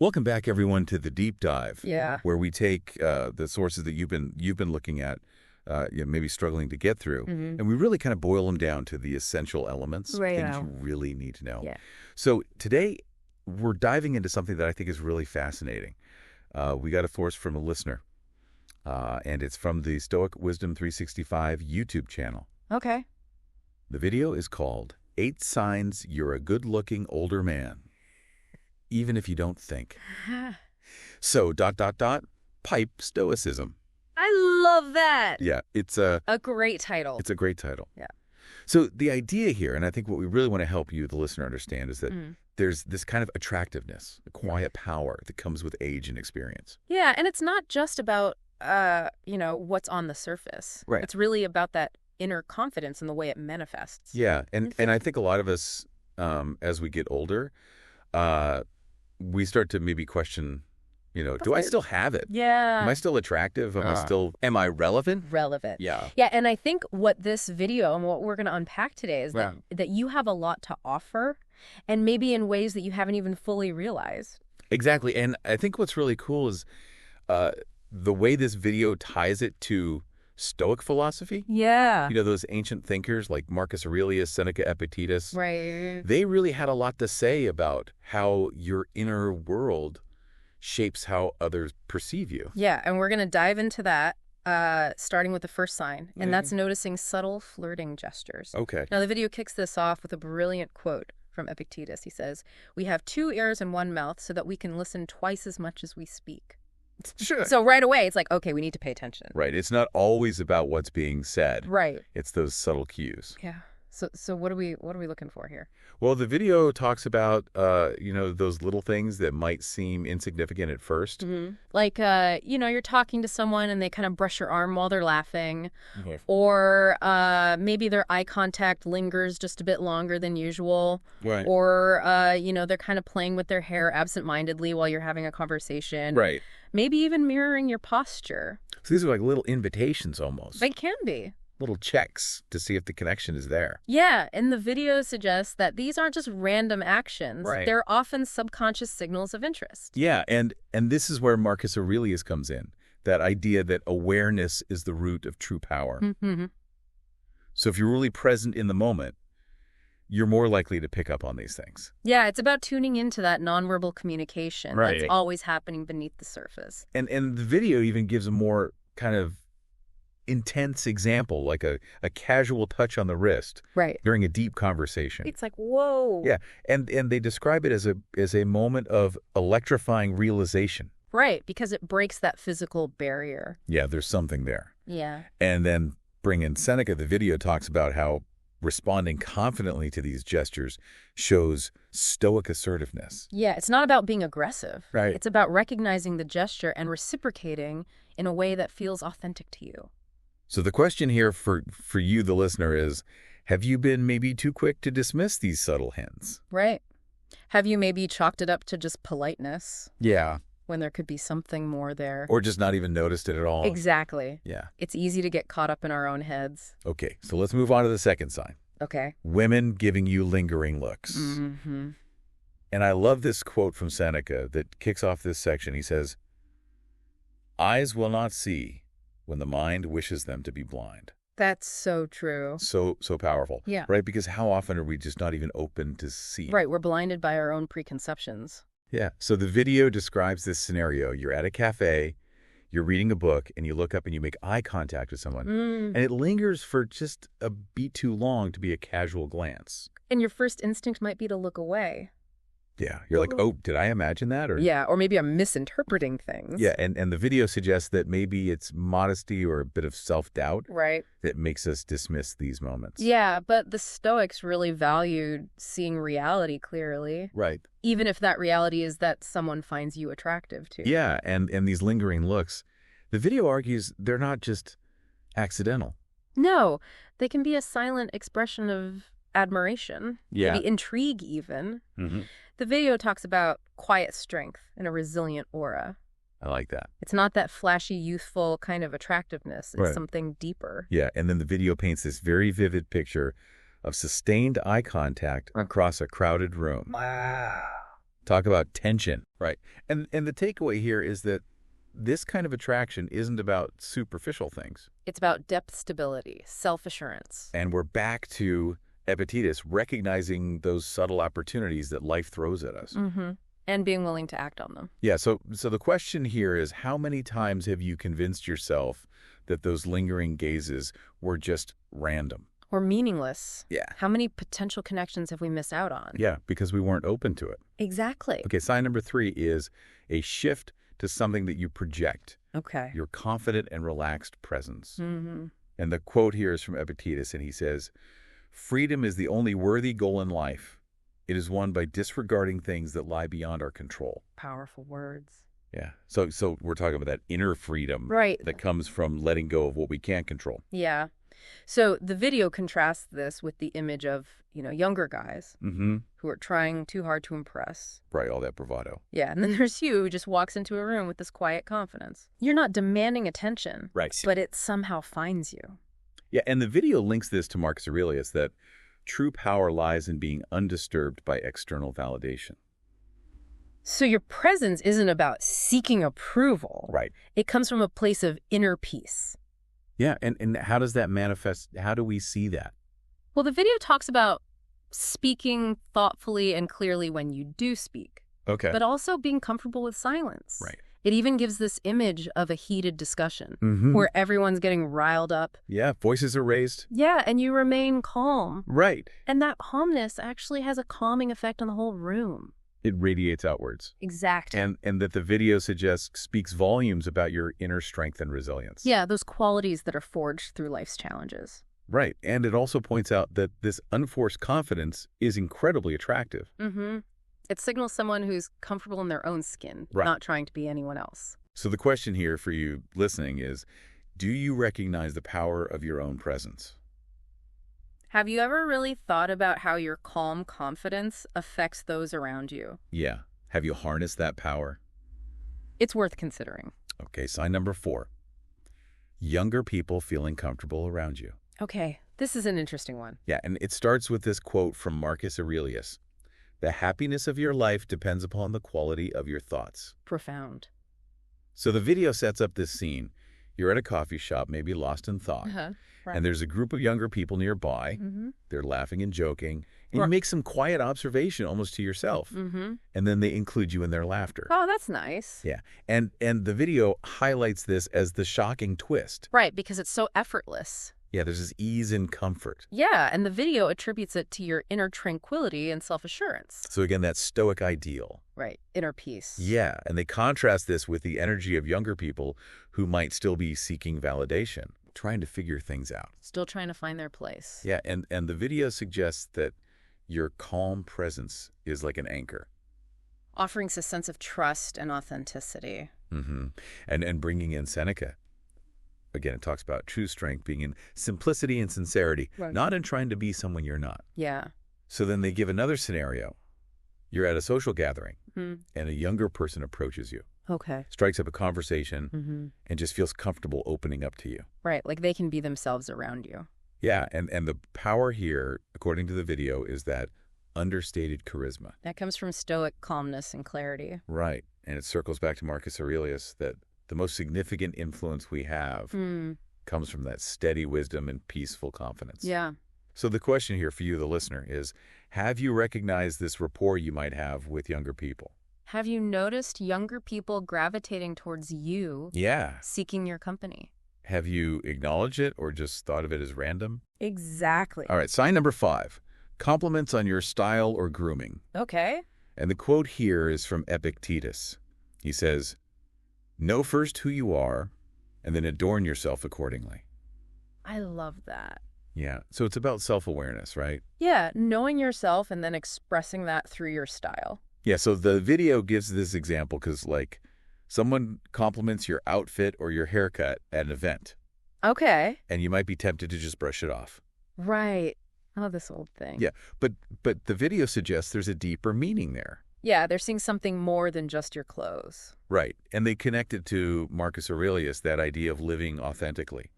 Welcome back, everyone, to the deep dive. Yeah. Where we take the sources that you've been looking at, maybe struggling to get through, and we really kind of boil them down to the essential elements, Right. things you really need to know. Yeah. So today, we're diving into something that I think is really fascinating. We got a source from a listener, and it's from the Stoic Wisdom 365 YouTube channel. Okay. The video is called 8 Signs You're a Good-Looking Older Man, Even If You Don't Think. So, ... pipe Stoicism. I love that. Yeah, it's a great title. It's a great title. Yeah. So the idea here, and I think what we really want to help you, the listener, understand is that there's this kind of attractiveness, a quiet power that comes with age and experience. Yeah, and it's not just about, what's on the surface. Right. It's really about that inner confidence and the way it manifests. Yeah, and I think a lot of us, as we get older, we start to maybe question, do I still have it? Yeah. Am I still attractive? Am I relevant? Relevant. Yeah. Yeah, and I think what this video and what we're going to unpack today is that you have a lot to offer, and maybe in ways that you haven't even fully realized. Exactly, and I think what's really cool is the way this video ties it to Stoic philosophy. Yeah. Those ancient thinkers like Marcus Aurelius, Seneca, Epictetus. Right. They really had a lot to say about how your inner world shapes how others perceive you. Yeah, and we're going to dive into that, starting with the first sign, and that's noticing subtle flirting gestures. Okay. Now, the video kicks this off with a brilliant quote from Epictetus. He says, "We have 2 ears and 1 mouth so that we can listen twice as much as we speak." Sure. So right away, it's like, okay, we need to pay attention. Right. It's not always about what's being said. Right. It's those subtle cues. Yeah. So what are we looking for here? Well, the video talks about, those little things that might seem insignificant at first. Like, you're talking to someone and they kind of brush your arm while they're laughing. Or maybe their eye contact lingers just a bit longer than usual. Right. Or, they're kind of playing with their hair absentmindedly while you're having a conversation. Right. Maybe even mirroring your posture. So these are like little invitations almost. They can be. Little checks to see if the connection is there. Yeah, and the video suggests that these aren't just random actions. Right. They're often subconscious signals of interest. Yeah, and this is where Marcus Aurelius comes in. That idea that awareness is the root of true power. So if you're really present in the moment, you're more likely to pick up on these things. Yeah, it's about tuning into that nonverbal communication that's always happening beneath the surface. And the video even gives a more kind of intense example, like a casual touch on the wrist during a deep conversation. It's like, whoa. Yeah, and they describe it as a moment of electrifying realization. Right, because it breaks that physical barrier. Yeah, there's something there. Yeah. And then bring in Seneca. The video talks about how responding confidently to these gestures shows stoic assertiveness. Yeah, it's not about being aggressive. Right. It's about recognizing the gesture and reciprocating in a way that feels authentic to you. So the question here for you, the listener, is, have you been maybe too quick to dismiss these subtle hints? Right. Have you maybe chalked it up to just politeness? Yeah. When there could be something more there. Or just not even noticed it at all. Exactly. Yeah. It's easy to get caught up in our own heads. Okay, so let's move on to the second sign. Okay. Women giving you lingering looks. And I love this quote from Seneca that kicks off this section. He says, "Eyes will not see when the mind wishes them to be blind." That's so true. So powerful. Yeah. Right? Because how often are we just not even open to see? Right. We're blinded by our own preconceptions. Yeah. So the video describes this scenario. You're at a cafe, you're reading a book, and you look up and you make eye contact with someone. And it lingers for just a beat too long to be a casual glance. And your first instinct might be to look away. Yeah. You're like, oh, did I imagine that? Or maybe I'm misinterpreting things. Yeah. And the video suggests that maybe it's modesty or a bit of self-doubt that makes us dismiss these moments. Yeah, but the Stoics really valued seeing reality clearly. Right. Even if that reality is that someone finds you attractive too. Yeah. And these lingering looks, the video argues they're not just accidental. No, they can be a silent expression of admiration. Yeah. Maybe intrigue even. The video talks about quiet strength and a resilient aura. I like that. It's not that flashy, youthful kind of attractiveness. It's something deeper. Yeah, and then the video paints this very vivid picture of sustained eye contact across a crowded room. Wow. Talk about tension. Right. And the takeaway here is that this kind of attraction isn't about superficial things. It's about depth stability, self-assurance. And we're back to Epictetus recognizing those subtle opportunities that life throws at us. Mm-hmm. And being willing to act on them. Yeah, so the question here is, how many times have you convinced yourself that those lingering gazes were just random? Or meaningless. Yeah. How many potential connections have we missed out on? Yeah, because we weren't open to it. Exactly. Okay, sign number 3 is a shift to something that you project. Okay. Your confident and relaxed presence. Mm-hmm. And the quote here is from Epictetus, and he says, "Freedom is the only worthy goal in life. It is won by disregarding things that lie beyond our control." Powerful words. Yeah. So we're talking about that inner freedom that comes from letting go of what we can't control. Yeah. So the video contrasts this with the image of, younger guys who are trying too hard to impress. Right, all that bravado. Yeah, and then there's you who just walks into a room with this quiet confidence. You're not demanding attention, right, but it somehow finds you. Yeah, and the video links this to Marcus Aurelius, that true power lies in being undisturbed by external validation. So your presence isn't about seeking approval. Right. It comes from a place of inner peace. Yeah, and how does that manifest? How do we see that? Well, the video talks about speaking thoughtfully and clearly when you do speak. Okay. But also being comfortable with silence. Right. It even gives this image of a heated discussion where everyone's getting riled up. Yeah, voices are raised. Yeah, and you remain calm. Right. And that calmness actually has a calming effect on the whole room. It radiates outwards. Exactly. And that the video suggests speaks volumes about your inner strength and resilience. Yeah, those qualities that are forged through life's challenges. Right. And it also points out that this unforced confidence is incredibly attractive. Mm-hmm. It signals someone who's comfortable in their own skin, not trying to be anyone else. So the question here for you listening is, do you recognize the power of your own presence? Have you ever really thought about how your calm confidence affects those around you? Yeah. Have you harnessed that power? It's worth considering. Okay, sign number 4. Younger people feeling comfortable around you. Okay, this is an interesting one. Yeah, and it starts with this quote from Marcus Aurelius. "The happiness of your life depends upon the quality of your thoughts." Profound. So the video sets up this scene. You're at a coffee shop, maybe lost in thought. Right. And there's a group of younger people nearby. They're laughing and joking. And you make some quiet observation almost to yourself. And then they include you in their laughter. Oh, that's nice. Yeah. And the video highlights this as the shocking twist. Right, because it's so effortless. Yeah, there's this ease and comfort. Yeah, and the video attributes it to your inner tranquility and self-assurance. So again, that Stoic ideal. Right, inner peace. Yeah, and they contrast this with the energy of younger people who might still be seeking validation, trying to figure things out. Still trying to find their place. Yeah, and the video suggests that your calm presence is like an anchor. Offering a sense of trust and authenticity. And bringing in Seneca. Again, it talks about true strength being in simplicity and sincerity, not in trying to be someone you're not. Yeah. So then they give another scenario. You're at a social gathering, and a younger person approaches you. Okay. Strikes up a conversation, and just feels comfortable opening up to you. Right, like they can be themselves around you. Yeah, and the power here, according to the video, is that understated charisma. That comes from Stoic calmness and clarity. Right, and it circles back to Marcus Aurelius that the most significant influence we have comes from that steady wisdom and peaceful confidence. Yeah. So the question here for you, the listener, is, have you recognized this rapport you might have with younger people? Have you noticed younger people gravitating towards you? Yeah. Seeking your company? Have you acknowledged it or just thought of it as random? Exactly. All right, sign number 5, compliments on your style or grooming. Okay. And the quote here is from Epictetus. He says, "Know first who you are, and then adorn yourself accordingly." I love that. Yeah, so it's about self-awareness, right? Yeah, knowing yourself and then expressing that through your style. Yeah, so the video gives this example because, like, someone compliments your outfit or your haircut at an event. Okay. And you might be tempted to just brush it off. Right. Oh, this old thing. Yeah, but the video suggests there's a deeper meaning there. Yeah, they're seeing something more than just your clothes. Right, and they connected to Marcus Aurelius, that idea of living authentically.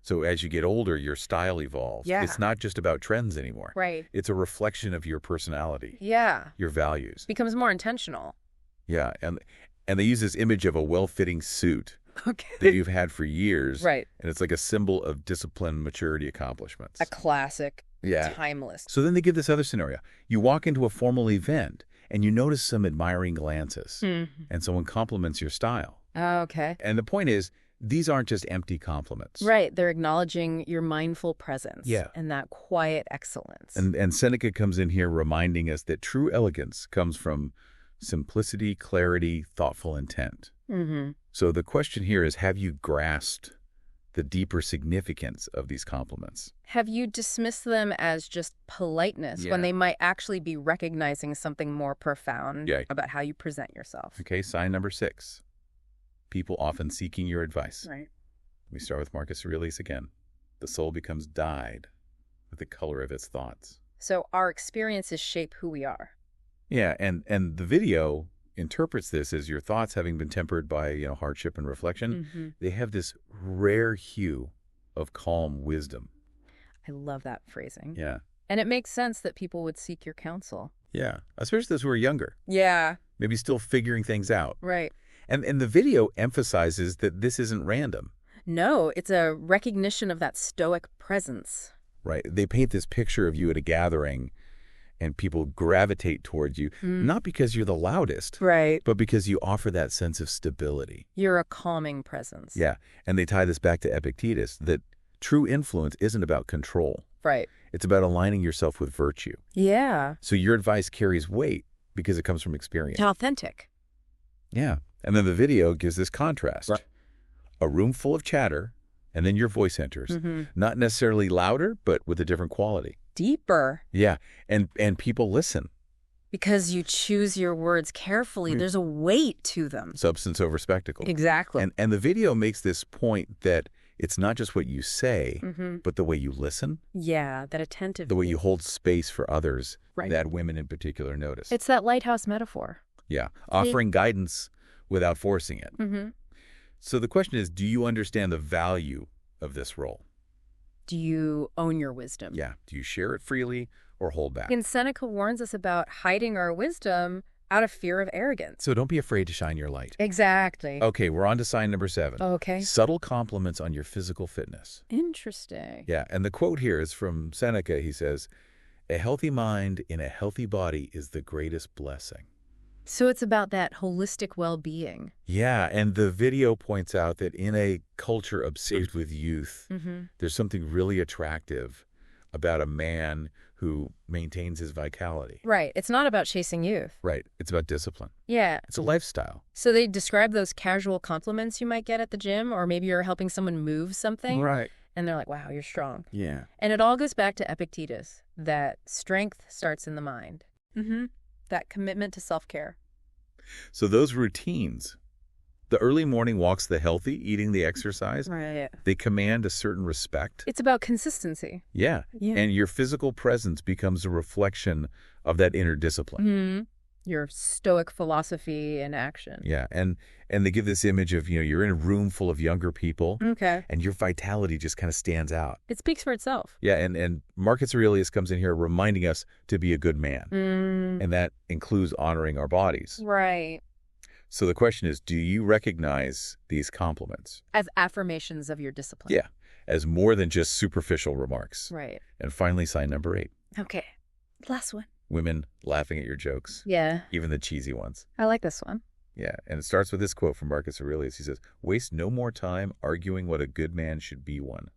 So as you get older, your style evolves. Yeah. It's not just about trends anymore. Right. It's a reflection of your personality, Yeah. your values. Becomes more intentional. Yeah, and they use this image of a well-fitting suit Okay. that you've had for years. Right. And it's like a symbol of discipline, maturity, accomplishments. A classic. Yeah. Timeless. So then they give this other scenario. You walk into a formal event and you notice some admiring glances and someone compliments your style. Okay. And the point is, these aren't just empty compliments. Right. They're acknowledging your mindful presence. Yeah. And that quiet excellence. And Seneca comes in here reminding us that true elegance comes from simplicity, clarity, thoughtful intent. So the question here is, have you grasped the deeper significance of these compliments? Have you dismissed them as just politeness when they might actually be recognizing something more profound about how you present yourself? Okay, sign number 6. People often seeking your advice. Right. We start with Marcus Aurelius again. The soul becomes dyed with the color of its thoughts. So our experiences shape who we are. Yeah, and the video interprets this as your thoughts having been tempered by hardship and reflection. They have this rare hue of calm wisdom. I love that phrasing. Yeah. And it makes sense that people would seek your counsel. Yeah, especially those who are younger. Yeah. Maybe still figuring things out. Right. And the video emphasizes that this isn't random. No, it's a recognition of that stoic presence. Right. They paint this picture of you at a gathering and people gravitate towards you, not because you're the loudest, right, but because you offer that sense of stability. You're a calming presence. Yeah. And they tie this back to Epictetus, that true influence isn't about control. Right. It's about aligning yourself with virtue. Yeah. So your advice carries weight because it comes from experience. It's authentic. Yeah. And then the video gives this contrast. Right. A room full of chatter, and then your voice enters. Not necessarily louder, but with a different quality. Deeper. Yeah. And people listen. Because you choose your words carefully. There's a weight to them. Substance over spectacle. Exactly. And the video makes this point that it's not just what you say, but the way you listen. Yeah, that attentive. The way you hold space for others, right, that women in particular notice. It's that lighthouse metaphor. Yeah. Offering guidance without forcing it. So the question is, do you understand the value of this role? Do you own your wisdom? Yeah. Do you share it freely or hold back? And Seneca warns us about hiding our wisdom out of fear of arrogance. So don't be afraid to shine your light. Exactly. Okay, we're on to sign number 7. Okay. Subtle compliments on your physical fitness. Interesting. Yeah, and the quote here is from Seneca. He says, "A healthy mind in a healthy body is the greatest blessing." So it's about that holistic well-being. Yeah, and the video points out that in a culture obsessed with youth, there's something really attractive about a man who maintains his vitality. Right. It's not about chasing youth. Right. It's about discipline. Yeah. It's a lifestyle. So they describe those casual compliments you might get at the gym, or maybe you're helping someone move something. Right. And they're like, wow, you're strong. Yeah. And it all goes back to Epictetus, that strength starts in the mind. That commitment to self-care. So those routines, the early morning walks, the healthy, eating the exercise, right, they command a certain respect. It's about consistency. Yeah. And your physical presence becomes a reflection of that inner discipline. Your stoic philosophy in action. Yeah. And they give this image of, you're in a room full of younger people. Okay. And your vitality just kind of stands out. It speaks for itself. Yeah. And Marcus Aurelius comes in here reminding us to be a good man. And that includes honoring our bodies. Right. So the question is, do you recognize these compliments as affirmations of your discipline? Yeah. As more than just superficial remarks. Right. And finally, sign number 8. Okay. Last one. Women laughing at your jokes. Yeah. Even the cheesy ones. I like this one. Yeah. And it starts with this quote from Marcus Aurelius. He says, "Waste no more time arguing what a good man should be one."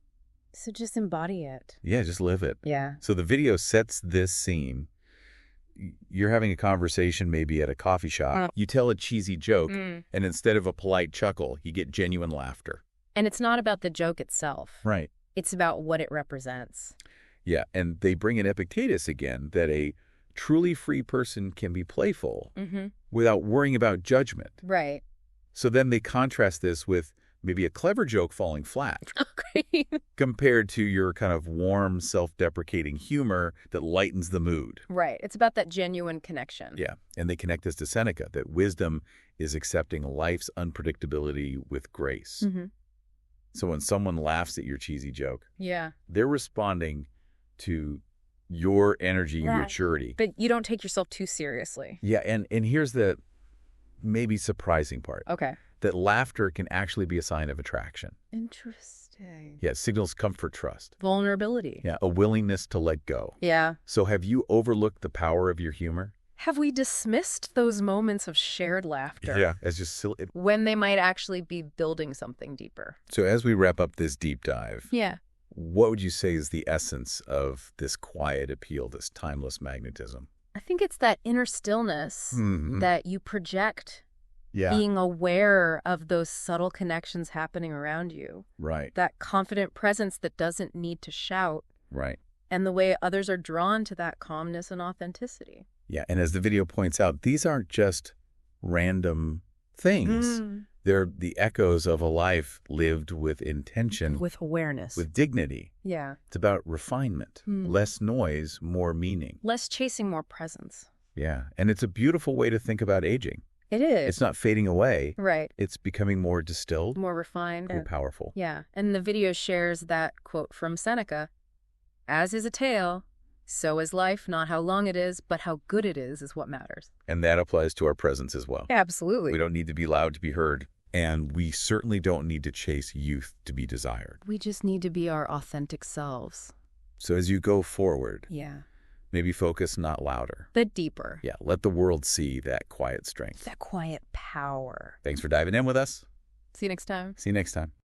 So just embody it. Yeah, just live it. Yeah. So the video sets this scene. You're having a conversation maybe at a coffee shop. You tell a cheesy joke, and instead of a polite chuckle, you get genuine laughter. And it's not about the joke itself. Right. It's about what it represents. Yeah, and they bring in Epictetus again, that a truly free person can be playful without worrying about judgment. Right. So then they contrast this with maybe a clever joke falling flat compared to your kind of warm, self-deprecating humor that lightens the mood. Right. It's about that genuine connection. Yeah, and they connect this to Seneca, that wisdom is accepting life's unpredictability with grace. So when someone laughs at your cheesy joke, Yeah. they're responding to your energy and your maturity. But you don't take yourself too seriously. Yeah, and here's the maybe surprising part. Okay. That laughter can actually be a sign of attraction. Interesting. Yeah, it signals comfort, trust. Vulnerability. Yeah, a willingness to let go. Yeah. So have you overlooked the power of your humor? Have we dismissed those moments of shared laughter? Yeah, as just silly. When they might actually be building something deeper. So as we wrap up this deep dive, Yeah. what would you say is the essence of this quiet appeal, this timeless magnetism? I think it's that inner stillness that you project, being aware of those subtle connections happening around you. Right. That confident presence that doesn't need to shout. Right. And the way others are drawn to that calmness and authenticity. Yeah, and as the video points out, these aren't just random things. They're the echoes of a life lived with intention. With awareness. With dignity. Yeah. It's about refinement. Less noise, more meaning. Less chasing, more presence. Yeah, and it's a beautiful way to think about aging. It is. It's not fading away. Right. It's becoming more distilled. More refined. More powerful. Yeah, and the video shares that quote from Seneca, "As is a tale, so is life, not how long it is, but how good it is what matters." And that applies to our presence as well. Absolutely. We don't need to be loud to be heard. And we certainly don't need to chase youth to be desired. We just need to be our authentic selves. So as you go forward, Yeah. maybe focus not louder, but deeper. Yeah, let the world see that quiet strength. That quiet power. Thanks for diving in with us. See you next time. See you next time.